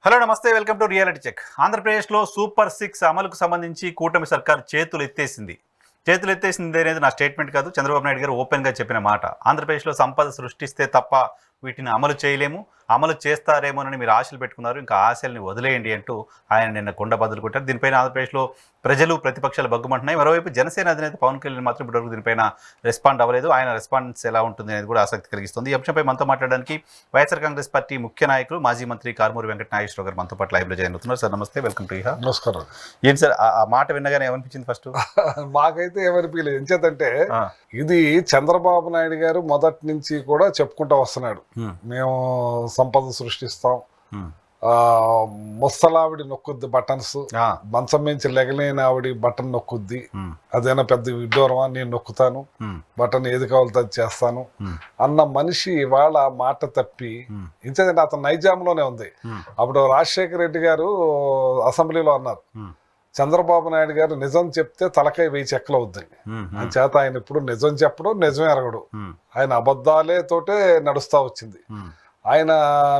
Hello నమస్తే, welcome to reality check. ఆంధ్రప్రదేశ్లో super 6 అమలుకు సంబంధించి కూటమి సర్కార్ చేతులు ఎత్తేసింది అనేది నా స్టేట్మెంట్ కాదు, చంద్రబాబు నాయుడు గారు ఓపెన్గా చెప్పిన మాట. ఆంధ్రప్రదేశ్లో సంపద సృష్టిస్తే తప్ప వీటిని అమలు చేయలేము, అమలు చేస్తారేమోనని మీరు ఆశలు పెట్టుకున్నారు, ఇంకా ఆశల్ని వదిలేయండి అంటూ ఆయన నిన్న కొండ బదులు కొట్టారు. దీనిపైన ఆంధ్రప్రదేశ్లో ప్రజలు ప్రతిపక్షాలు బగ్గుమంటున్నాయి. మరోవైపు జనసేన అధినేత పవన్ కళ్యాణ్ మాత్రం ఇప్పటివరకు దీనిపైన రెస్పాండ్ అవ్వలేదు. ఆయన రెస్పాన్స్ ఎలా ఉంటుంది అనేది కూడా ఆసక్తి కలిగిస్తుంది. ఈ అంశంపై మనతో మాట్లాడడానికి వైఎస్ఆర్ కాంగ్రెస్ పార్టీ ముఖ్య నాయకులు మాజీ మంత్రి కారుమూరి వెంకట నాగేశ్వరరావు గారు మనతో పాటు లైవ్లో జాయిన్ అవుతున్నారు. సార్ నమస్తే, వెల్కమ్ టు ఇహా. నమస్కారం. ఏంటి సార్ ఆ మాట విన్నగానే ఏమనిపించింది? ఫస్ట్ మాకైతే ఏమనిపించలేదు. ఎంచేతంటే ఇది చంద్రబాబు నాయుడు గారు మొదటి నుంచి కూడా చెప్పుకుంటూ వస్తున్నాడు, మేము సంపద సృష్టిస్తాం, ముసలావిడి నొక్కుద్ది బటన్స్, మంచం మించి లెగలేని ఆవిడ బటన్ నొక్కుద్ది, అదేనా పెద్ద విడ్డూరమా, నేను నొక్కుతాను బటన్, ఏది కావాలో అది చేస్తాను అన్న మనిషి ఇవాళ మాట తప్పి, ఇంచేదంటే అతను నైజాంలోనే ఉంది. అప్పుడు రాజశేఖర రెడ్డి గారు అసెంబ్లీలో అన్నారు, చంద్రబాబు నాయుడు గారు నిజం చెప్తే తలకాయ 1000 చెక్కలు అవుద్దని. అని చేత ఆయన ఇప్పుడు నిజం చెప్పడు, నిజం ఎరగడు, ఆయన అబద్ధాలే తోటే నడుస్తా వచ్చింది. ఆయన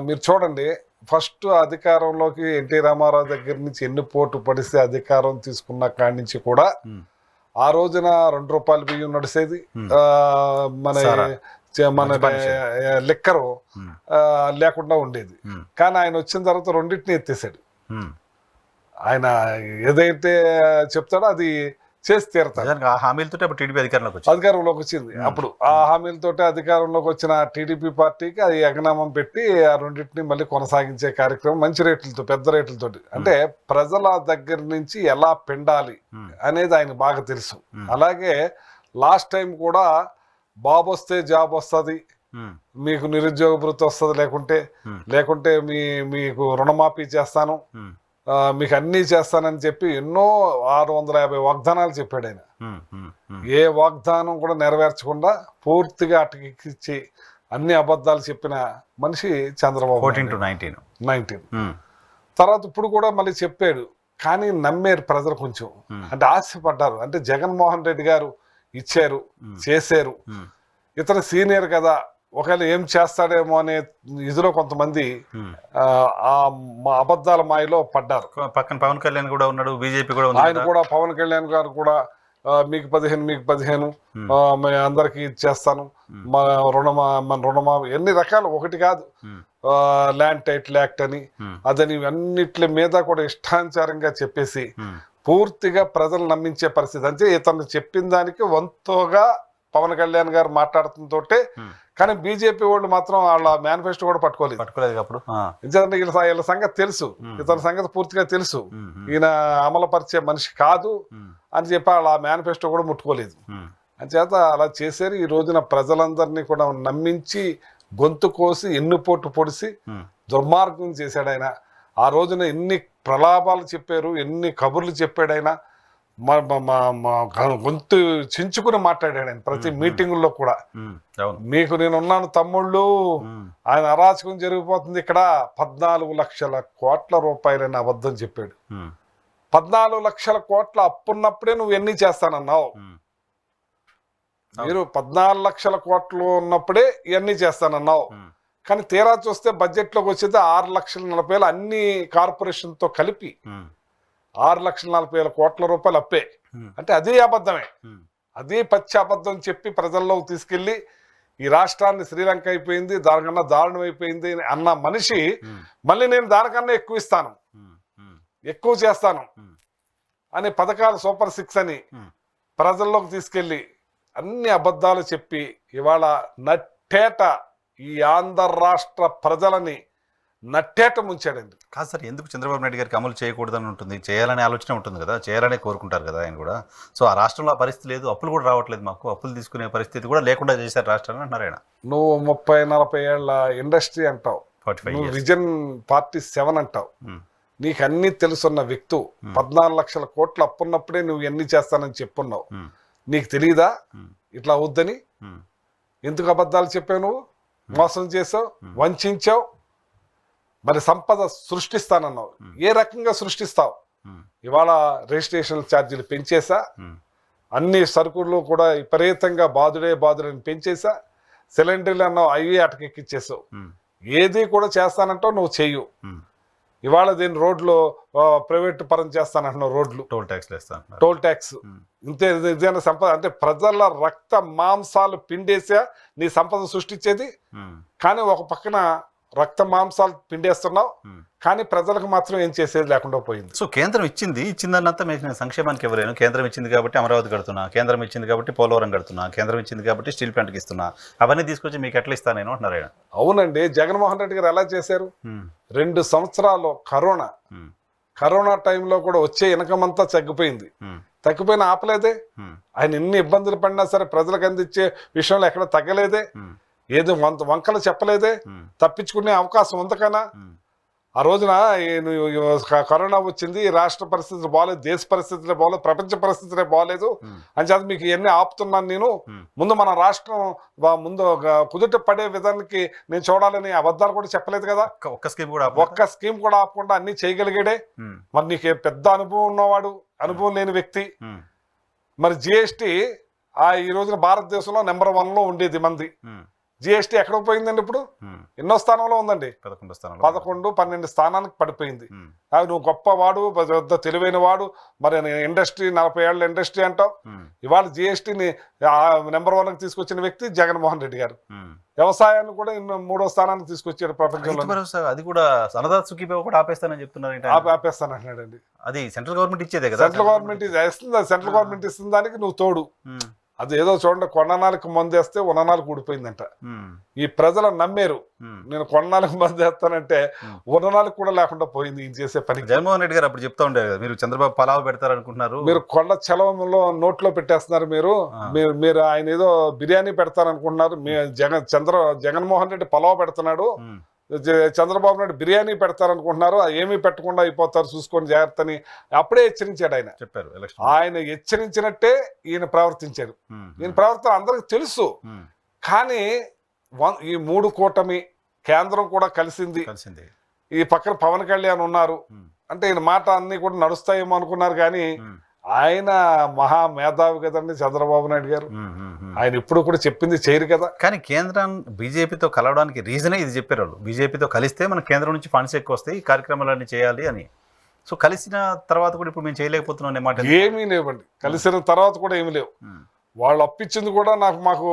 మీరు చూడండి, ఫస్ట్ అధికారంలోకి ఎన్టీ రామారావు దగ్గర నుంచి ఎన్ని పోటు పడిస్తే అధికారం తీసుకున్న కాడి నుంచి కూడా ఆ రోజున 2 రూపాయల బియ్యం నడిచేది, మన లిక్కరు లేకుండా ఉండేది. కానీ ఆయన వచ్చిన తర్వాత రెండింటిని ఎత్తేసాడు. ఆయన ఏదైతే చెప్తాడో అది చేసి తీరతాడు. హామీలతో టీడీపీ అధికారంలోకి వచ్చింది. అప్పుడు ఆ హామీలతో అధికారంలోకి వచ్చిన టీడీపీ పార్టీకి అది ఎగనామం పెట్టి ఆ రెండింటిని మళ్ళీ కొనసాగించే కార్యక్రమం మంచి రేట్లతో, పెద్ద రేట్లతో, అంటే ప్రజల దగ్గర నుంచి ఎలా పిండాలి అనేది ఆయన బాగా తెలుసు. అలాగే లాస్ట్ టైం కూడా బాబు వస్తే జాబ్ వస్తుంది, మీకు నిరుద్యోగ భృతి వస్తుంది, లేకుంటే మీకు రుణమాఫీ చేస్తాను, మీకు అన్నీ చేస్తానని చెప్పి ఎన్నో 650 వాగ్దానాలు చెప్పాడు ఆయన. ఏ వాగ్దానం కూడా నెరవేర్చకుండా పూర్తిగా అటకెక్కించి అన్ని అబద్ధాలు చెప్పిన మనిషి చంద్రబాబు. 19 తర్వాత ఇప్పుడు కూడా మళ్ళీ చెప్పాడు, కానీ నమ్మేరు ప్రజలు, కొంచెం అంటే ఆశపడ్డారు. అంటే జగన్మోహన్ రెడ్డి గారు ఇచ్చారు, చేశారు, ఇతను సీనియర్ కదా, ఒకవేళ ఏం చేస్తాడేమో అనే ఇదిలో కొంతమంది ఆ అబద్ధాల మాయలో పడ్డారు. పక్కన పవన్ కళ్యాణ్ కూడా ఉన్నాడు, బీజేపీ కూడా ఉంది. ఆయన కూడా పవన్ కళ్యాణ్ గారు కూడా మీకు 15 అందరికి ఇచ్చేస్తాను, మా రుణమా ఎన్ని రకాలు, ఒకటి కాదు, ల్యాండ్ టైటిల్ యాక్ట్ అని అదని అన్నిటి మీద కూడా ఇష్టానుసారంగా చెప్పేసి పూర్తిగా ప్రజలు నమ్మించే పరిస్థితి. అంటే ఇతను చెప్పిన దానికి వంతుగా పవన్ కళ్యాణ్ గారు మాట్లాడుతుంటే, కానీ బీజేపీ వాళ్ళు మాత్రం వాళ్ళ మేనిఫెస్టో కూడా పట్టుకోలేదు. అప్పుడు వీళ్ళ సంగతి తెలుసు, ఇతని సంగతి పూర్తిగా తెలుసు, ఈయన అమలుపరిచే మనిషి కాదు అని చెప్పి వాళ్ళ మేనిఫెస్టో కూడా ముట్టుకోలేదు. అంచేత అలా చేశారు. ఈ రోజున ప్రజలందరినీ కూడా నమ్మించి గొంతు కోసి ఎన్నుపోటు పొడిసి దుర్మార్గం చేశాడు ఆయన. ఆ రోజున ఎన్ని ప్రలాభాలు చెప్పారు, ఎన్ని కబుర్లు చెప్పాడు ఆయన, గొంతు చించుకుని మాట్లాడాడు ఆయన ప్రతి మీటింగుల్లో కూడా. మీకు నేనున్నాను తమ్ముళ్ళు, ఆయన అరాచకం జరిగిపోతుంది ఇక్కడ, 14 లక్షల కోట్ల రూపాయలని అబద్ధం చెప్పాడు. 14 లక్షల కోట్ల అప్పున్నప్పుడే నువ్వు ఎన్ని చేస్తానన్నావు, మీరు 14 లక్షల కోట్లు ఉన్నప్పుడే ఇవన్నీ చేస్తానన్నావు, కానీ తీరా చూస్తే బడ్జెట్లోకి వచ్చేది 6,40,000 అన్ని కార్పొరేషన్తో కలిపి 6,40,000 కోట్ల రూపాయలు అప్పే. అంటే అదే అబద్ధమే, అదే పచ్చి అబద్ధం చెప్పి ప్రజల్లోకి తీసుకెళ్లి ఈ రాష్ట్రాన్ని శ్రీలంక అయిపోయింది, దానికన్నా దారుణం అయిపోయింది అన్న మనిషి మళ్ళీ నేను దానికన్నా ఎక్కువ ఇస్తాను, ఎక్కువ చేస్తాను అనే పథకాలు సూపర్ 6 అని ప్రజల్లోకి తీసుకెళ్లి అన్ని అబద్ధాలు చెప్పి ఇవాళ నట్టేట ఈ ఆంధ్ర రాష్ట్ర ప్రజలని నట్టేట ముంచాడండి. కాదు సార్, ఎందుకు చంద్రబాబు నాయుడు గారికి అమలు చేయకూడదని ఉంటుంది, చేయాలనే ఆలోచన ఉంటుంది కదా, చేయాలనే కోరుకుంటారు కదా ఆయన కూడా. సో ఆ రాష్ట్రంలో ఆ పరిస్థితి లేదు, అప్పులు కూడా రావట్లేదు, మాకు అప్పులు తీసుకునే పరిస్థితి కూడా లేకుండా చేశారు రాష్ట్రాన్ని అంటున్నారు ఆయన. నువ్వు 30-40 ఏళ్ల ఇండస్ట్రీ అంటావు, నువ్వు విజన్ 47 అంటావు, నీకు అన్ని తెలుసున్న వ్యక్తు 14 లక్షల కోట్లు అప్పున్నప్పుడే నువ్వు ఎన్ని చేస్తానని చెప్పున్నావు. నీకు తెలియదా ఇట్లా వద్దని? ఎందుకు అబద్ధాలు చెప్పావు, నువ్వు మోసం చేసావు, వంచావు, మరి సంపద సృష్టిస్తానన్నావు, ఏ రకంగా సృష్టిస్తావు? ఇవాళ రిజిస్ట్రేషన్ ఛార్జీలు పెంచేసా, అన్ని సరుకులు కూడా విపరీతంగా బాదుడని పెంచేసా, సిలిండర్లు అన్నావు అవి అటకెక్కిచ్చేసావు, ఏది కూడా చేస్తానంటావు, నువ్వు చెయ్యు. ఇవాళ దీని రోడ్లు ప్రైవేట్ పరం చేస్తానంటున్నావు, రోడ్లు టోల్ ట్యాక్స్ వేస్తాను. టోల్ ట్యాక్స్ ఇంతే. ఇదేనా సంపద? అంటే ప్రజల రక్త మాంసాలు పిండేసా నీ సంపద సృష్టించేది. కానీ ఒక పక్కన రక్త మాంసాలు పిండేస్తున్నావు, కానీ ప్రజలకు మాత్రం ఏం చేసేది లేకుండా పోయింది. సో కేంద్రం ఇచ్చిందన్నంతా మీకు సంక్షేమానికి ఇవ్వలేను. కేంద్రం ఇచ్చింది కాబట్టి అమరావతి కడుతున్నా, కేంద్రం ఇచ్చింది కాబట్టి పోలవరం కడుతున్నా, కేంద్రం ఇచ్చింది కాబట్టి స్టీల్ ప్లాంట్కి ఇస్తున్నా, అవన్నీ తీసుకొచ్చి మీకు ఎట్లా ఇస్తాను నేను అంటున్నారు ఆయన. అవునండి, జగన్మోహన్ రెడ్డి గారు ఎలా చేశారు? 2 సంవత్సరాలు కరోనా టైంలో కూడా వచ్చే ఇన్కమ్ అంతా తగ్గిపోయింది. తగ్గిపోయిన ఆపలేదే. ఆయన ఎన్ని ఇబ్బందులు పడినా సరే ప్రజలకు అందించే విషయంలో ఎక్కడ తగ్గలేదే. ఏదో వంకలు చెప్పలేదే. తప్పించుకునే అవకాశం ఉందకనా? ఆ రోజున కరోనా వచ్చింది, రాష్ట్ర పరిస్థితులు బాగాలేదు, దేశ పరిస్థితులే బాగాలేదు, ప్రపంచ పరిస్థితులే బాగాలేదు అని చేత మీకు ఇవన్నీ ఆపుతున్నాను నేను, ముందు మన రాష్ట్రం ముందు కుదుట పడే విధానికి నేను చూడాలని అబద్ధాలు కూడా చెప్పలేదు కదా. ఒక్క స్కీమ్ కూడా ఆపకుండా అన్ని చేయగలిగాడే. మరి నీకు పెద్ద అనుభవం ఉన్నవాడు, అనుభవం లేని వ్యక్తి. మరి జిఎస్టీ ఈ రోజున భారతదేశంలో నెంబర్ 1లో ఉండేది మంది. జిఎస్టీ ఎక్కడికి పోయిందండి? ఇప్పుడు ఎన్నో స్థానంలో ఉందండి, 11, 12 స్థానానికి పడిపోయింది. నువ్వు గొప్పవాడు, పెద్ద తెలివైన వాడు, మరి ఇండస్ట్రీ 40 ఏళ్ల ఇండస్ట్రీ అంటావు. ఇవాళ జిఎస్టీని నెంబర్ 1కి తీసుకొచ్చిన వ్యక్తి జగన్మోహన్ రెడ్డి గారు. వ్యవసాయాన్ని కూడా 3వ స్థానానికి తీసుకొచ్చారు ప్రపంచంలో. అది కూడా అన్నదాత సుఖీభావ కూడా ఆపేస్తానని చెప్తున్నారు. ఆపేస్తానంటున్నాడండి. అది సెంట్రల్ గవర్నమెంట్ ఇచ్చేదే కదా. సెంట్రల్ గవర్నమెంట్ ఇస్తుంది, సెంట్రల్ గవర్నమెంట్ ఇస్తుంది, దానికి నువ్వు తోడు. అది ఏదో చూడండి, కొన్నాళ్ళకి మందేస్తే ఉన్ననాలకు ఊడిపోయిందంట. ఈ ప్రజలు నమ్మారు, నేను కొన్నాళ్ళకి మందేస్తానంటే ఉన్ననాలకు కూడా లేకుండా పోయింది ఈయన చేసే పని. జగన్మోహన్ రెడ్డి గారు అప్పుడు చెప్తా ఉండేది కదా, మీరు చంద్రబాబు పలావ్ పెడతారనుకుంటున్నారు, మీరు కొండ చలవంలో నోట్లో పెట్టేస్తున్నారు, మీరు ఆయన ఏదో బిర్యానీ పెడతారనుకుంటున్నారు, జగన్మోహన్ రెడ్డి పలావ్ పెడుతున్నాడు, చంద్రబాబు నాయుడు బిర్యానీ పెడతారనుకుంటున్నారు, ఏమీ పెట్టకుండా అయిపోతారు, చూసుకొని జాగ్రత్త అని అప్పుడే హెచ్చరించాడు ఆయన. చెప్పారు. ఆయన హెచ్చరించినట్టే ఈయన ప్రవర్తించారు. ఈయన ప్రవర్తన అందరికి తెలుసు. కానీ ఈ 3 కూటమి కేంద్రం కూడా కలిసింది. ఈ పక్కన పవన్ కళ్యాణ్ ఉన్నారు అంటే ఈయన మాట అన్ని కూడా నడుస్తాయేమో అనుకున్నారు. కానీ ఆయన మహా మేధావి కదండి చంద్రబాబు నాయుడు గారు. ఆయన ఇప్పుడు కూడా చెప్పింది చేయరు కదా. కానీ కేంద్రం బీజేపీతో కలవడానికి రీజనే ఇది చెప్పారు వాళ్ళు. బీజేపీతో కలిస్తే మన కేంద్రం నుంచి ఫండ్స్ ఎక్కువ వస్తాయి, ఈ కార్యక్రమాలన్నీ చేయాలి అని. సో కలిసిన తర్వాత కూడా ఇప్పుడు మేము చేయలేకపోతున్నాం అనే మాట ఏమీ లేవండి. కలిసిన తర్వాత కూడా ఏమీ లేవు. వాళ్ళు అప్పిచ్చింది కూడా మాకు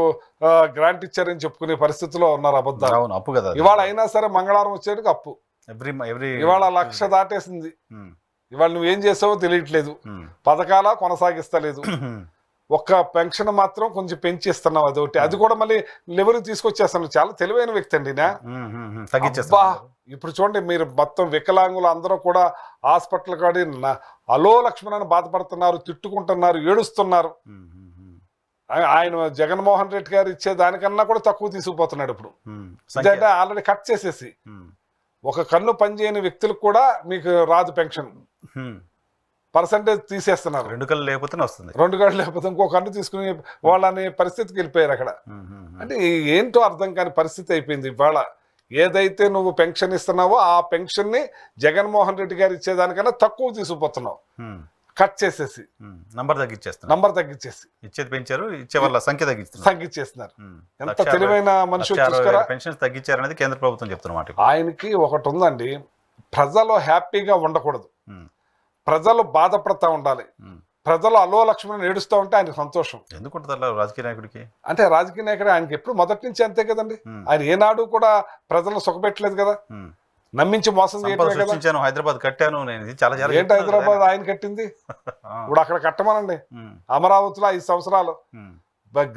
గ్రాంట్ ఇచ్చారని చెప్పుకునే పరిస్థితిలో ఉన్నారు. అబద్ధాలు. అవును, అప్పు కదా. ఇవాళ అయినా సరే మంగళవారం వచ్చేటికి అప్పు. ఇవాళ 1,00,000 దాటేసింది. ఇవాళ నువ్వేం చేసావో తెలియట్లేదు. పథకాల కొనసాగిస్తలేదు. ఒక్క పెన్షన్ మాత్రం కొంచెం పెంచి ఇస్తున్నావు, అదొకటి. అది కూడా మళ్ళీ లెవెల్ తీసుకొచ్చేస్తాను. చాలా తెలివైన వ్యక్తి అండి. ఇప్పుడు చూడండి, మీరు మొత్తం వికలాంగులు అందరూ కూడా హాస్పిటల్ కాడి అలో లక్ష్మణ్ బాధపడుతున్నారు, తిట్టుకుంటున్నారు, ఏడుస్తున్నారు. ఆయన జగన్మోహన్ రెడ్డి గారు ఇచ్చే దానికన్నా కూడా తక్కువ తీసుకుపోతున్నాడు ఇప్పుడు. అంటే ఆల్రెడీ కట్ చేసేసి ఒక కన్ను పనిచేయని వ్యక్తులకు కూడా మీకు రాదు పెన్షన్, పర్సంటేజ్ తీసేస్తున్నారు. 2 కళ్ళు లేకపోతే వస్తుంది, 2 కళ్ళు లేకపోతే ఇంకో కన్ను తీసుకుని వాళ్ళని పరిస్థితికి వెళ్ళిపోయారు అక్కడ. అంటే ఏంటో అర్థం కాని పరిస్థితి అయిపోయింది. ఇవాళ ఏదైతే నువ్వు పెన్షన్ ఇస్తున్నావో ఆ పెన్షన్ ని జగన్మోహన్ రెడ్డి గారు ఇచ్చేదానికన్నా తక్కువ తీసుకుపోతున్నావు, కట్ చేసేసి నంబర్ తగ్గించేసి ఇచ్చేది పెంచారు, ఇచ్చే వాళ్ళ సంఖ్య తగ్గించేస్తున్నారు. ఎంత తెలివైన మనుషులు చూస్తారా. పెన్షన్స్ తగ్గించారు అనేది కేంద్ర ప్రభుత్వం చెప్తున్నమాట. ఆయనకి ఒకటి ఉందండి, ప్రజలు హ్యాపీగా ఉండకూడదు, ప్రజలు బాధపడతా ఉండాలి. ప్రజలు అలో లక్ష్మణ్ ఏడుస్తూ ఉంటే ఆయనకు సంతోషం. ఎందుకుంటుంది రాజకీయ నాయకుడికి? అంటే రాజకీయ నాయకుడు ఆయనకి ఎప్పుడు మొదటి నుంచి అంతే కదండి. ఆయన ఏనాడు కూడా ప్రజలను సుఖపెట్టలేదు కదా, నమ్మించి మోసం చేయడం. హైదరాబాద్ కట్టాను నేను, చాలా ఏంటి హైదరాబాద్ ఆయన కట్టింది? ఇప్పుడు అక్కడ కట్టమనండి. అమరావతిలో 5 సంవత్సరాలు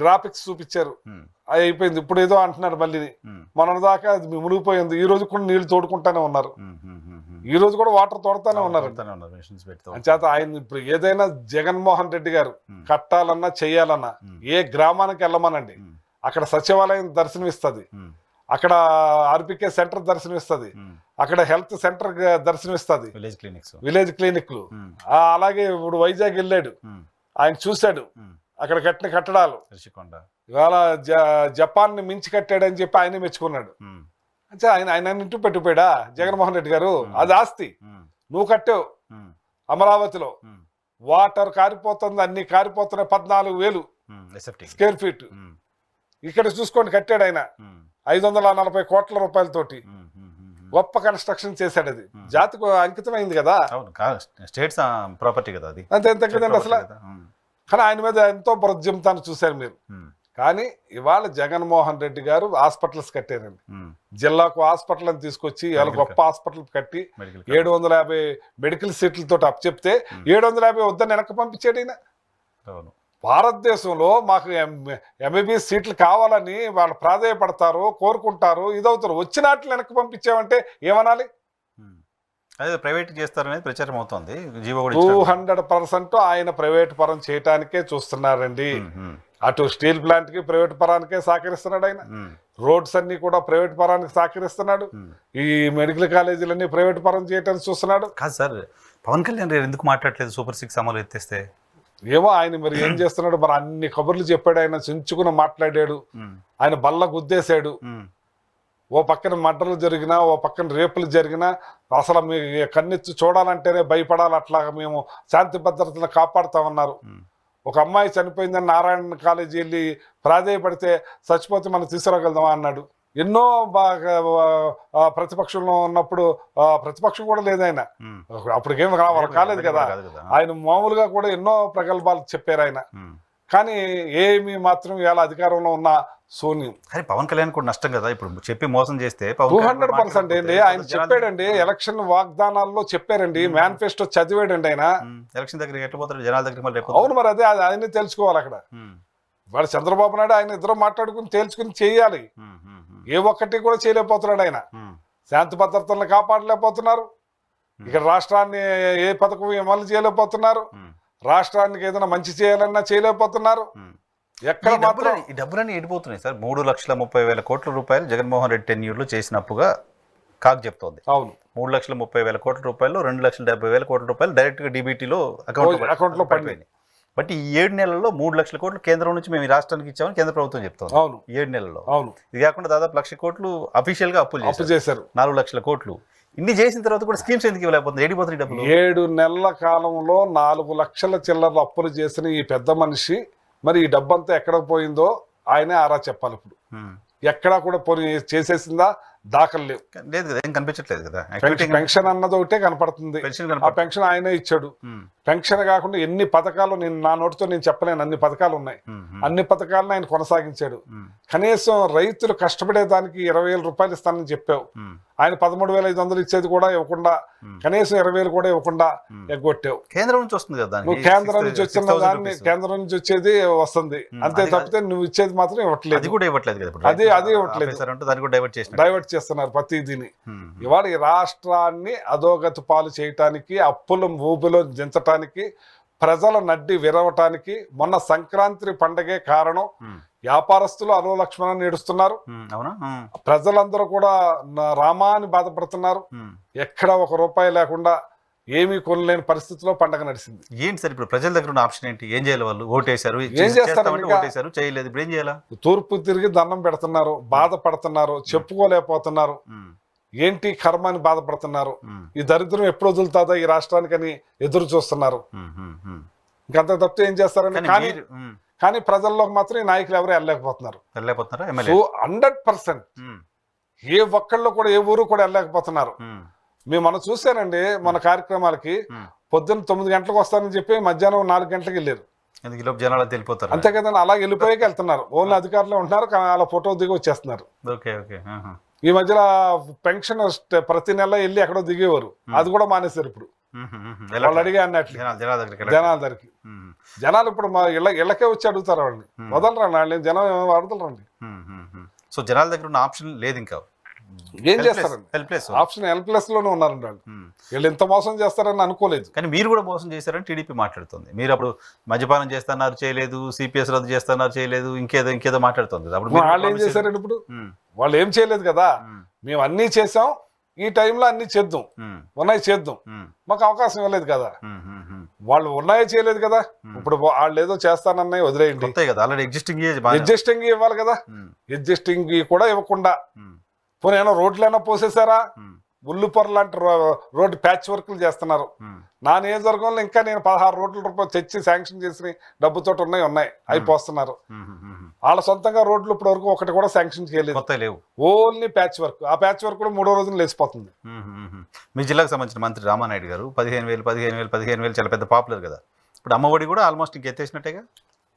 గ్రాఫిక్స్ చూపించారు, అది అయిపోయింది. ఇప్పుడు ఏదో అంటున్నారు మళ్ళీ. మన దాకా అది మునిగిపోయింది. ఈ రోజు కూడా నీళ్లు తోడుకుంటానే ఉన్నారు, ఈ రోజు కూడా వాటర్ తోడుతానే ఉన్నారు. అంచేత ఆయన ఇప్పుడు ఏదైనా జగన్మోహన్ రెడ్డి గారు కట్టాలన్నా చెయ్యాలన్నా ఏ గ్రామానికి వెళ్ళమనండి, అక్కడ సచివాలయం దర్శనమిస్తుంది, అక్కడ ఆర్బికే సెంటర్ దర్శనమిస్తుంది, అక్కడ హెల్త్ సెంటర్ దర్శనమిస్తుంది, విలేజ్ క్లినిక్లు. అలాగే ఇప్పుడు వైజాగ్ వెళ్ళాడు, ఆయన చూశాడు అక్కడ కట్టిన కట్టడాలు. ఇవాళ జపాన్ ని మించి కట్టాడని చెప్పి ఆయన మెచ్చుకున్నాడు. అంటే ఆయన ఇంటూ పెట్టిపోయాడా జగన్మోహన్ రెడ్డి గారు? అది ఆస్తి. నువ్వు కట్టావు అమరావతిలో, వాటర్ కారిపోతుంది, అన్ని కారిపోతున్నాయి. 14,000 స్క్వేర్ ఫీట్. ఇక్కడ చూసుకోండి కట్టాడు ఆయన 540 కోట్ల రూపాయలతోటి. గొప్ప కన్స్ట్రక్షన్ చేశాడు. అది జాతికి అంకితమైంది కదా. అవును, స్టేట్స్ ప్రాపర్టీ కదా అది. అంతే కదండి అసలు. కానీ ఆయన మీద ఎంతో బృజ్యంతాన్ని చూశారు మీరు. కానీ ఇవాళ జగన్మోహన్ రెడ్డి గారు హాస్పిటల్స్ కట్టారండి. జిల్లాకు హాస్పిటల్ అని తీసుకొచ్చి ఇవాళ గొప్ప హాస్పిటల్ కట్టి 750 మెడికల్ సీట్లతో అప్ చెప్తే 750 వద్దని వెనక్కి పంపించాడు ఈయన. భారతదేశంలో మాకు ఎంబీబీఎస్ సీట్లు కావాలని వాళ్ళు ప్రాధాయపడతారు, కోరుకుంటారు, ఇదవుతారు. వచ్చినట్లు వెనక్కి పంపించామంటే ఏమనాలి? అదే ప్రైవేట్ చేస్తారనేది ప్రచారం అవుతుంది. 200% ఆయన ప్రైవేట్ పరం చేయటానికే చూస్తున్నారండి. అటు స్టీల్ ప్లాంట్ కి ప్రైవేట్ పరానికే సహకరిస్తున్నాడు ఆయన. రోడ్స్ అన్ని కూడా ప్రైవేట్ పరానికి సహకరిస్తున్నాడు. ఈ మెడికల్ కాలేజీలన్నీ ప్రైవేట్ పరం చేయటానికి చూస్తున్నాడు. కాదు సార్, పవన్ కళ్యాణ్ గారు ఎందుకు మాట్లాడలేదు సూపర్ 6 అమలు ఎత్తేస్తే? ఏమో ఆయన మరి ఏం చేస్తున్నాడు, మరి అన్ని కబుర్లు చెప్పాడు ఆయన, చించుకుని మాట్లాడాడు, ఆయన బల్ల గుద్దేశాడు. ఓ పక్కన మర్డర్లు జరిగినా, ఓ పక్కన రేపులు జరిగినా అసలు మీ కన్నెత్తి చూడాలంటేనే భయపడాలి, అట్లా మేము శాంతి భద్రతలను కాపాడుతామన్నారు. ఒక అమ్మాయి చనిపోయిందని నారాయణ కాలేజీ వెళ్ళి ప్రాధేయపడితే చచ్చిపోతే మనం తీసుకురాగలుగుదామా అన్నాడు. ఎన్నో బాగా ప్రతిపక్షంలో ఉన్నప్పుడు ప్రతిపక్షం కూడా లేదు ఆయన, అప్పటికేం కాలేదు కదా. ఆయన మామూలుగా కూడా ఎన్నో ప్రగల్భాలు చెప్పారు ఆయన. కానీ ఏమి మాత్రం ఇవాళ అధికారంలో ఉన్న శూన్యం. కానీ పవన్ కళ్యాణ్ కూడా నష్టం కదా ఇప్పుడు, చెప్పి మోసం చేస్తే. 200% అండి ఆయన చెప్పాడండి. ఎలక్షన్ వాగ్దానాల్లో చెప్పారండి, మేనిఫెస్టో చదివాడండి ఆయన. ఎలక్షన్ దగ్గర ఎట్లా పోతారు జనాల దగ్గర? అవును, మరి అదే ఆయన్ని తెలుసుకోవాలి అక్కడ. వాడు చంద్రబాబు నాయుడు ఆయన ఇద్దరు మాట్లాడుకుని తేల్చుకుని చేయాలి. ఏ ఒక్కటి కూడా చేయలేకపోతున్నాడు ఆయన. శాంతి భద్రతలను కాపాడలేకపోతున్నారు. ఇక్కడ రాష్ట్రాన్ని ఏ పథకం అమలు చేయలేకపోతున్నారు. రాష్ట్రానికి ఏదైనా మంచి చేయాలన్నా చేయలేకపోతున్నారు. ఎక్కడ మాత్రం ఈ డబ్బులన్నీ ఎడిపోతున్నాయి సార్. 3,30,000 కోట్ల రూపాయలు జగన్మోహన్ రెడ్డి టెన్యూర్లో చేసినప్పుగా కాక్ చెప్తోంది. అవును, 3,30,000 కోట్ల రూపాయలు 2,70,000 కోట్ల రూపాయలు డైరెక్ట్గా డీబీటీలో అకౌంట్లో పడిపోయింది. బట్ ఈ 7 నెలల్లో 3 లక్షల కోట్లు కేంద్రం నుంచి మేము ఈ రాష్ట్రానికి ఇచ్చామని కేంద్ర ప్రభుత్వం చెప్తాం. అవును, 7 నెలల్లో. అవును, ఇది కాకుండా దాదాపు 1,00,000 కోట్లు అఫీషియల్ గా అప్పులు చేశారు. 4 లక్షల కోట్లు. ఇన్ని చేసిన తర్వాత కూడా స్కీమ్స్ ఎందుకు ఇవ్వలేకపోతుంది? ఏడిపోతుంది డబ్బులు. 7 నెలల కాలంలో 4 లక్షల చిల్లర అప్పులు చేసిన ఈ పెద్ద మనిషి మరి ఈ డబ్బంతా ఎక్కడ పోయిందో ఆయనే ఆరా చెప్పాలి. ఇప్పుడు ఎక్కడా కూడా పోయి చేసేసిందా దాఖలు లేవు. లేదు కదా, ఏం కనిపించట్లేదు కదా. పెన్షన్ అన్నది ఒకటే కనపడుతుంది. ఆ పెన్షన్ ఆయనే ఇచ్చాడు. పెన్షన్ కాకుండా ఎన్ని పథకాలు నా నోటితో నేను చెప్పలేను, అన్ని పథకాలు ఉన్నాయి. అన్ని పథకాలను ఆయన కొనసాగించాడు. కనీసం రైతులు కష్టపడేదానికి 20,000 రూపాయలు ఇస్తానని చెప్పావు. ఆయన 13,500 ఇచ్చేది కూడా ఇవ్వకుండా, కనీసం 20,000 కూడా ఇవ్వకుండా ఎగ్గొట్టావు. కేంద్రం నుంచి వస్తుంది కదా, నువ్వు కేంద్రం నుంచి వచ్చిన దాన్ని కేంద్రం నుంచి వచ్చేది వస్తుంది అంతే తప్పితే నువ్వు ఇచ్చేది మాత్రం ఇవ్వట్లేదు. అది కూడా ఇవ్వట్లేదు కదా, అది ఇవ్వట్లేదు. డైవర్ట్ చేస్తున్నారు ప్రతిదీని. ఇవాళ ఈ రాష్ట్రాన్ని అధోగతి పాలు చేయటానికి, అప్పుల ఊబిలో దించటానికి, ప్రజల నడ్డి విరవటానికి మొన్న సంక్రాంతి పండగే కారణం. వ్యాపారస్తులు అలో లక్ష్మణాన్ని ఏడుస్తున్నారు. ప్రజలందరూ కూడా రామా అని బాధపడుతున్నారు. ఎక్కడ 1 రూపాయి లేకుండా ఏమీ కొనలేని పరిస్థితిలో పండగ నడిచింది. ఏంటి సార్ ఇప్పుడు ప్రజల దగ్గర ఉన్న ఆప్షన్ ఏంటి? ఏం చేయాలి? వాళ్ళు ఓటేశారు, ఏం చేస్తారు? ఓటేశారు, చేయలేదు, ఇప్పుడు ఏం చేయాలా? తూర్పు తిరిగి దండం పెడుతున్నారు, బాధపడుతున్నారు, చెప్పుకోలేకపోతున్నారు. ఏంటి కర్మ అని బాధపడుతున్నారు. ఈ దరిద్రం ఎప్పుడు వదులుతుందా ఈ రాష్ట్రానికని ఎదురు చూస్తున్నారు. ఇంకంత తప్పితే ఏం చేస్తారని. కానీ ప్రజల్లోకి మాత్రం ఈ నాయకులు ఎవరు వెళ్ళలేకపోతున్నారు. 100% ఏ ఒక్కళ్ళు కూడా ఏ ఊరు కూడా వెళ్ళలేకపోతున్నారు. మనం చూసానండి మన కార్యక్రమాలకి. పొద్దున్న 9 గంటలకు వస్తారని చెప్పి మధ్యాహ్నం 4 గంటలకు వెళ్ళారు. అంతే కదండి, అలా వెళ్ళిపోయాక వెళ్తున్నారు. ఓన్లీ అధికారులు ఉంటున్నారు, కానీ అలా ఫోటో దిగి వచ్చేస్తున్నారు. ఈ మధ్యలో పెన్షన్ ప్రతి నెల వెళ్ళి ఎక్కడో దిగేవారు, అది కూడా మానేశారు. ఇప్పుడు వాళ్ళు అడిగే అన్నట్లు జనాల దగ్గరికి. జనాలు ఇప్పుడు మా ఇళ్ళకే వచ్చి అడుగుతారు వాళ్ళని. వదలరండి వాళ్ళు, జనం వదలరండి. సో జనాల దగ్గర ఉన్న ఆప్షన్ లేదు. ఇంకా ఏం చేస్తారండి? ఆప్షన్ హెల్ప్లెస్ లోనే ఉన్నారండి వాళ్ళు. వీళ్ళు ఇంత మోసం చేస్తారని అనుకోలేదు. కానీ మీరు కూడా మోసం చేశారని టీడీపీ మాట్లాడుతుంది. మీరు అప్పుడు మద్యపానం చేస్తున్నారు, చేయలేదు, సిపిఎస్ రద్దు చేస్తున్నారు, చేయలేదు, ఇంకేదో మాట్లాడుతుంది. అప్పుడు వాళ్ళు ఏం చేశారండి? ఇప్పుడు వాళ్ళు ఏం చేయలేదు కదా. మేము అన్ని చేసాం, ఈ టైంలో అన్ని చేద్దాం, ఉన్నాయి చేద్దాం, మాకు అవకాశం ఇవ్వలేదు కదా. వాళ్ళు ఉన్నాయో చేయలేదు కదా. ఇప్పుడు వాళ్ళు ఏదో చేస్తానన్నాయి వదిలేయండి. ఎగ్జిస్టింగ్ ఇవ్వాలి కదా. ఎగ్జిస్టింగ్ కూడా ఇవ్వకుండా పోనీ రోడ్లైనా పోసేసారా? ఉల్లుపొర లాంటి రోడ్డు ప్యాచ్ వర్క్లు చేస్తున్నారు. నా నియోజకవర్గంలో ఇంకా నేను 16 రోడ్ల రూపాయలు తెచ్చి శాంక్షన్ చేసిన డబ్బుతో ఉన్నాయి అయిపోస్తున్నారు. వాళ్ళ సొంతంగా రోడ్లు ఇప్పటి వరకు ఒకటి కూడా శాంక్షన్ చేయలేదు, ఓన్లీ ప్యాచ్ వర్క్. ఆ ప్యాచ్ వర్క్ కూడా 3వ రోజున లేచిపోతుంది. మీ జిల్లాకు సంబంధించిన మంత్రి రామానాయుడు గారు 15,000 చాలా పెద్ద పాపులర్ కదా. ఇప్పుడు అమ్మఒడి కూడా ఆల్మోస్ట్ ఇంక ఎత్తేసినట్టేగా.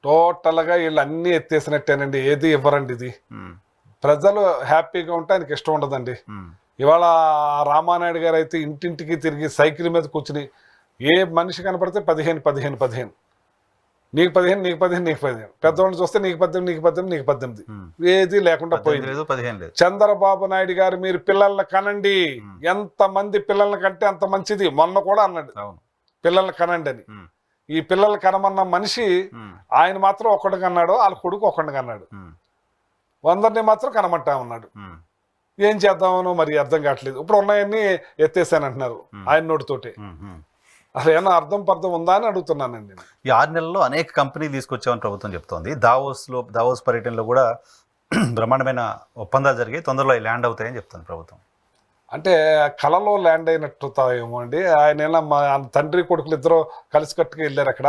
టోటల్గా వీళ్ళు అన్నీ ఎత్తేసినట్టేనండి. ఏది ఇవ్వరండి. ఇది ప్రజలు హ్యాపీగా ఉంటే ఆయనకి ఇష్టం ఉండదండి. ఇవాళ రామానాయుడు గారు అయితే ఇంటింటికి తిరిగి సైకిల్ మీద కూర్చుని ఏ మనిషి కనపడితే 15 నీకు 15 పెద్దవాళ్ళని చూస్తే నీకు 18 ఏది లేకుండా పోయింది. చంద్రబాబు నాయుడు గారు మీరు పిల్లల్ని కనండి, ఎంత మంది పిల్లల్ని కంటే అంత మంచిది. మొన్న కూడా అన్నాడు పిల్లల్ని కనండి అని. ఈ పిల్లలు కనమన్న మనిషి ఆయన మాత్రం ఒక్కడు కన్నాడు, వాళ్ళ కొడుకు ఒక్కడిని కన్నాడు, 100ని మాత్రం కనమంటా ఉన్నాడు. ఏం చేద్దామనో మరి అర్థం కావట్లేదు. ఇప్పుడు ఉన్నాయన్నీ ఎత్తేసానంటున్నారు ఆయన నోటితోటి. అసలు ఏమన్నా అర్థం ఉందా అని అడుగుతున్నానండి. ఈ 6 నెలల్లో అనేక కంపెనీలు తీసుకొచ్చామని ప్రభుత్వం చెప్తోంది. దావోస్ పర్యటనలో కూడా బ్రహ్మాండమైన ఒప్పందాలు జరిగి తొందరలో ల్యాండ్ అవుతాయని చెప్తుంది ప్రభుత్వం. అంటే కళలో ల్యాండ్ అయినట్టుతాయేమో అండి. ఆయన మా తండ్రి కొడుకులు ఇద్దరు కలిసి కట్టుకు వెళ్ళారు అక్కడ.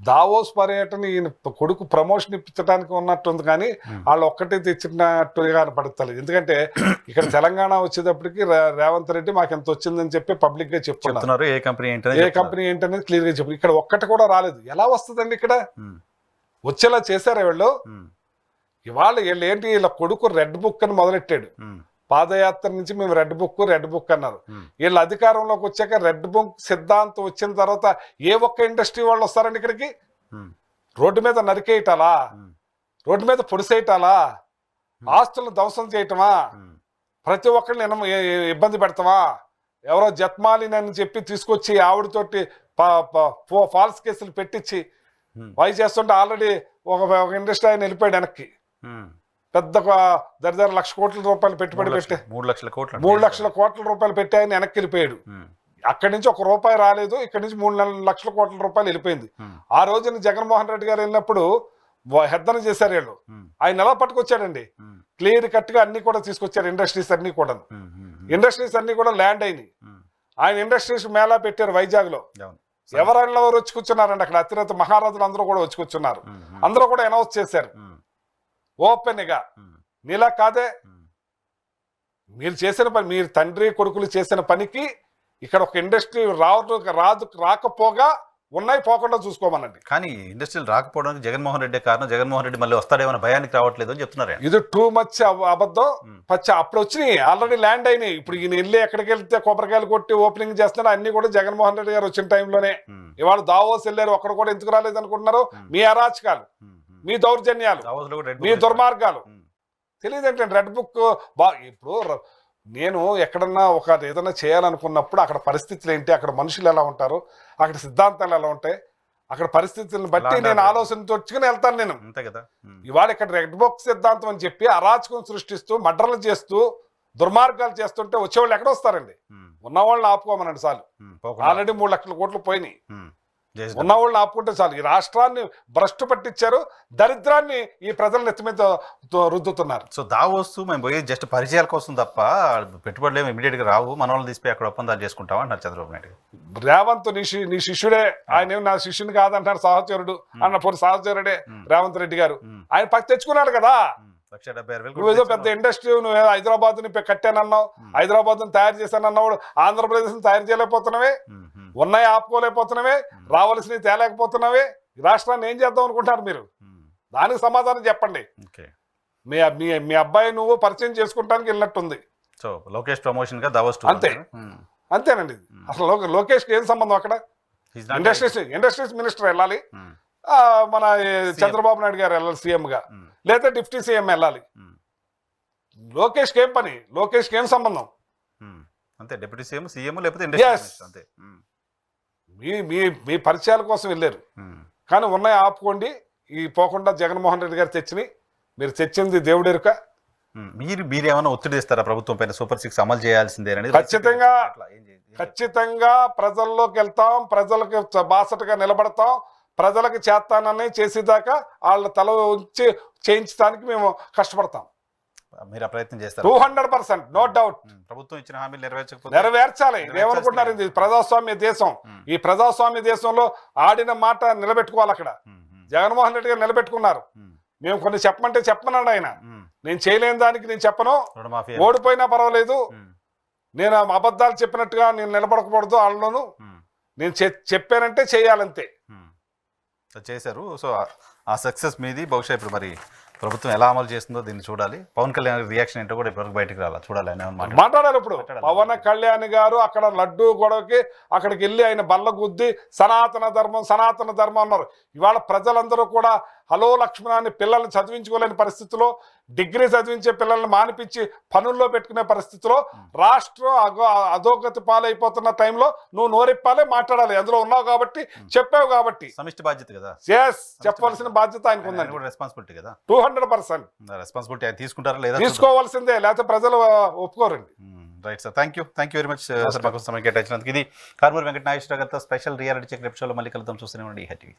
దావోస్ పర్యటన ఈయన కొడుకు ప్రమోషన్ ఇప్పించడానికి ఉన్నట్టుంది, కానీ వాళ్ళు ఒక్కటే తెచ్చినట్టుగా పడతలేదు. ఎందుకంటే ఇక్కడ తెలంగాణ వచ్చేటప్పటికి రేవంత్ రెడ్డి మాకు ఎంత వచ్చిందని చెప్పి పబ్లిక్ గా చెప్తున్నారు. ఏ కంపెనీ ఏంటనేది క్లియర్ గా చెప్పు. ఇక్కడ ఒక్కటి కూడా రాలేదు. ఎలా వస్తుందండి? ఇక్కడ వచ్చేలా చేశారు వీళ్ళు. ఇవాళ వీళ్ళు ఏంటి, వీళ్ళ కొడుకు రెడ్ బుక్ అని మొదలెట్టాడు. పాదయాత్ర నుంచి మేము రెడ్ బుక్ అన్నారు. వీళ్ళు అధికారంలోకి వచ్చాక రెడ్ బుక్ సిద్ధాంతం వచ్చిన తర్వాత ఏ ఒక్క ఇండస్ట్రీ వాళ్ళు వస్తారండి ఇక్కడికి? రోడ్డు మీద నరికేయటాలా, రోడ్డు మీద పొడిసేయటాలా, ఆస్తులను ధ్వంసం చేయటమా, ప్రతి ఒక్కరిని ఇబ్బంది పెడతామా? ఎవరో జత్మాలిని అని చెప్పి తీసుకొచ్చి ఆవిడతోటి ఫాల్స్ కేసులు పెట్టించి వై చేస్తుంటే ఆల్రెడీ ఒక ఇండస్ట్రీ ఆయన వెళ్ళిపోయాడు వెనక్కి. పెద్ద దరిదారు ₹1,00,000 పెట్టుబడి పెట్టి 3 లక్షల కోట్ల రూపాయలు పెట్టి ఆయన వెనక్కి వెళ్ళిపోయాడు. అక్కడి నుంచి ₹1 రాలేదు, ఇక్కడి నుంచి 3 లక్షల కోట్ల రూపాయలు వెళ్ళిపోయింది. ఆ రోజున జగన్మోహన్ రెడ్డి గారు వెళ్ళినప్పుడు హెద్దన చేశారు వీళ్ళు. ఆయన ఎలా పట్టుకొచ్చాడండి? క్లియర్ కట్ గా అన్ని కూడా తీసుకొచ్చారు. ఇండస్ట్రీస్ అన్ని కూడా ల్యాండ్ అయినాయి. ఆయన ఇండస్ట్రీస్ మేళా పెట్టారు వైజాగ్ లో. ఎవరైనా వచ్చి కూర్చున్నారండి అక్కడ. అతిరథ మహారాజులు అందరూ కూడా వచ్చి కూర్చున్నారు. అందరూ కూడా అనౌన్స్ చేశారు ఓపెన్ గా. నీలా కాదే, మీరు చేసిన పని, మీరు తండ్రి కొడుకులు చేసిన పనికి ఇక్కడ ఒక ఇండస్ట్రీ రాకపోగా ఉన్నాయి, పోకుండా చూసుకోమనండి. కానీ ఇండస్ట్రీలు రాకపోవడానికి జగన్మోహన్ రెడ్డి కారణం. జగన్మోహన్ రెడ్డి మళ్ళీ వస్తాడేమో భయానికి రావట్లేదు అని చెప్తున్నారు. ఇది టూ మచ్ అబద్ధం. అప్పుడు వచ్చినాయి, ఆల్రెడీ ల్యాండ్ అయినాయి. ఇప్పుడు ఈయన వెళ్ళి ఎక్కడికి వెళ్తే కొబ్బరికాయలు కొట్టి ఓపెనింగ్ చేస్తున్నారు. అన్ని కూడా జగన్మోహన్ రెడ్డి గారు వచ్చిన టైంలోనే. ఇవాళ దావోస్ వెళ్ళారు, ఒక్కడ కూడా ఎందుకు రాలేదు అనుకుంటున్నారు? మీ అరాచకాలు, మీ దౌర్జన్యాలు, మీ దుర్మార్గాలు తెలియదంటే రెడ్ బుక్ ఇప్పుడు నేను ఎక్కడన్నా ఏదైనా చేయాలనుకున్నప్పుడు అక్కడ పరిస్థితులు ఏంటి, అక్కడ మనుషులు ఎలా ఉంటారు, అక్కడ సిద్ధాంతాలు ఎలా ఉంటాయి, అక్కడ పరిస్థితులను బట్టి నేను ఆలోచనతో వచ్చుకుని వెళ్తాను నేను. ఇవాళ ఇక్కడ రెడ్ బుక్ సిద్ధాంతం అని చెప్పి అరాచకం సృష్టిస్తూ మర్డర్లు చేస్తూ దుర్మార్గాలు చేస్తుంటే వచ్చేవాళ్ళు ఎక్కడ వస్తారండి? ఉన్నవాళ్ళని ఆపుకోమనండి చాలు. ఆల్రెడీ 3 లక్షల కోట్లు పోయినాయి. ఉన్నవాళ్ళని ఆపుకుంటే చాలు. ఈ రాష్ట్రాన్ని భ్రష్టు పట్టించారు, దరిద్రాన్ని ఈ ప్రజల నెత్తి మీద రుద్దుతున్నారు. సో దావోస్ మేము పోయి జస్ట్ పరిచయాల కోసం తప్ప పెట్టుబడులు ఏమి ఇమీడియట్ గా రావు, మన వాళ్ళని తీసిపోయి అక్కడ ఒప్పందాలు చేసుకుంటాం అంటారు చంద్రబాబు నాయుడు. రేవంత్ నీ శిష్యుడే, ఆయన నా శిష్యుని కాదంటారు, సహచరుడు అన్న సహచరుడే రేవంత్ రెడ్డి గారు. ఆయన పక్క తెచ్చుకున్నాడు కదా. నువ్వేదో పెద్ద ఇండస్ట్రీ, నువ్వు హైదరాబాద్ ని కట్టానన్నావు, హైదరాబాద్ ని తయారు చేశానన్నావు, ఆంధ్రప్రదేశ్ ని తయారు చేయలేకపోతున్నావే, ఉన్నాయి ఆపుకోలేకపోతున్నావే, రావాల్సినవి తేలేకపోతున్నావే. ఈ రాష్ట్రాన్ని ఏం చేద్దాం అనుకుంటారు మీరు? దానికి సమాధానం చెప్పండి. మీ అబ్బాయి నువ్వు పరిచయం చేసుకుంటానికి వెళ్ళినట్టుంది. సో లోకేష్ ప్రమోషన్ గా దావోస్ అంతేనండి. అసలు లోకేష్ కి ఏం సంబంధం? అక్కడ ఇండస్ట్రీస్ మినిస్టర్ వెళ్ళాలి, మన చంద్రబాబు నాయుడు గారు వెళ్ళాలి సీఎం గా, లేదా డిప్యూటీ సీఎం వెళ్ళాలి. లోకేష్ కి ఏం పని? లోకేష్ కి ఏం సంబంధం? అంతే, డిప్యూటీ సీఎం లేకపోతే ఇండస్ట్రీ. అంతే, మీ పరిచయాల కోసం వెళ్ళారు. కానీ ఉన్నాయి ఆపుకోండి. ఈ పోకుండా జగన్మోహన్ రెడ్డి గారు తెచ్చినాయి. మీరు తెచ్చింది దేవుడెరుక. మీరేమైనా ఒత్తిడి ఇస్తారా ప్రభుత్వం పైన? సూపర్ 6 అమలు చేయాల్సిందే. ఖచ్చితంగా ప్రజల్లోకి వెళ్తాం, ప్రజలకు బాసటగా నిలబడతాం, ప్రజలకు చేస్తానని చేసేదాకా వాళ్ళ తల ఉంచి చేయించడానికి మేము కష్టపడతాం. మీరు ఆ ప్రయత్నం చేస్తారు 200%, నో డౌట్. ప్రభుత్వం ఇచ్చిన హామీలు నెరవేర్చకపోతే నెరవేర్చాలి. ఏమనుకుంటున్నారు, ఇది ప్రజాస్వామ్య దేశం. ఈ ప్రజాస్వామ్య దేశంలో ఆడిన మాట నిలబెట్టుకోవాలి. అక్కడ జగన్మోహన్ రెడ్డి గారు నిలబెట్టుకున్నారు. మేము కొన్ని చెప్పమంటే చెప్పమన్నాడు ఆయన. నేను చేయలేని దానికి నేను చెప్పను, రుణమాఫీ ఓడిపోయినా పర్వాలేదు, నేను అబద్ధాలు చెప్పినట్టుగా నేను నిలబడకూడదు వాళ్ళలోను, నేను చెప్పానంటే చేయాలంతే. చేశారు. సో ఆ సక్సెస్ మీది. బహుశా ఇప్పుడు మరి ప్రభుత్వం ఎలా అమలు చేస్తుందో దీన్ని చూడాలి. పవన్ కళ్యాణ్ రియాక్షన్ ఏంటో కూడా ఇప్పటివరకు బయటకు రాలా, చూడాలి. ఆయన మాట్లాడాలి. ఇప్పుడు పవన్ కళ్యాణ్ గారు అక్కడ లడ్డూ గొడవకి అక్కడికి వెళ్ళి ఆయన బల్ల గుద్ది సనాతన ధర్మం అన్నారు. ఇవాళ ప్రజలందరూ కూడా హలో లక్ష్మణాన్ని పిల్లల్ని చదివించుకోలేని పరిస్థితిలో, డిగ్రీ చదివించే పిల్లల్ని మానిపించి పనుల్లో పెట్టుకునే పరిస్థితిలో, రాష్ట్రం అధోగతి పాలైపోతున్న టైంలో నువ్వు నోరెప్పాలే, మాట్లాడాలి. అందులో ఉన్నావు కాబట్టి, చెప్పావు కాబట్టి. సమిష్టి బాధ్యత కదా. చెప్పవలసిన బాధ్యత ఆయనకు ఉందండి. రెస్పాన్సిబిలిటీ కదా. 200% రెస్పాన్సిబిలిటీ ఆయన తీసుకుంటారా లేదా తీసుకోవాల్సిందే, లేకపోతే ప్రజలు ఒప్పుకోరండి. Right sir, thank you very much sir మాకు సమయం కేటాయించినందుకు. ఇది కారుమూరి వెంకట నాగేశ్వరరావు గారితో స్పెషల్ రియాలిటీ చెక్ ఎపిసోడ్లో మళ్ళీ కలుద్దాం. చూస్తూనే ఉండండి ఈహె టీవీ.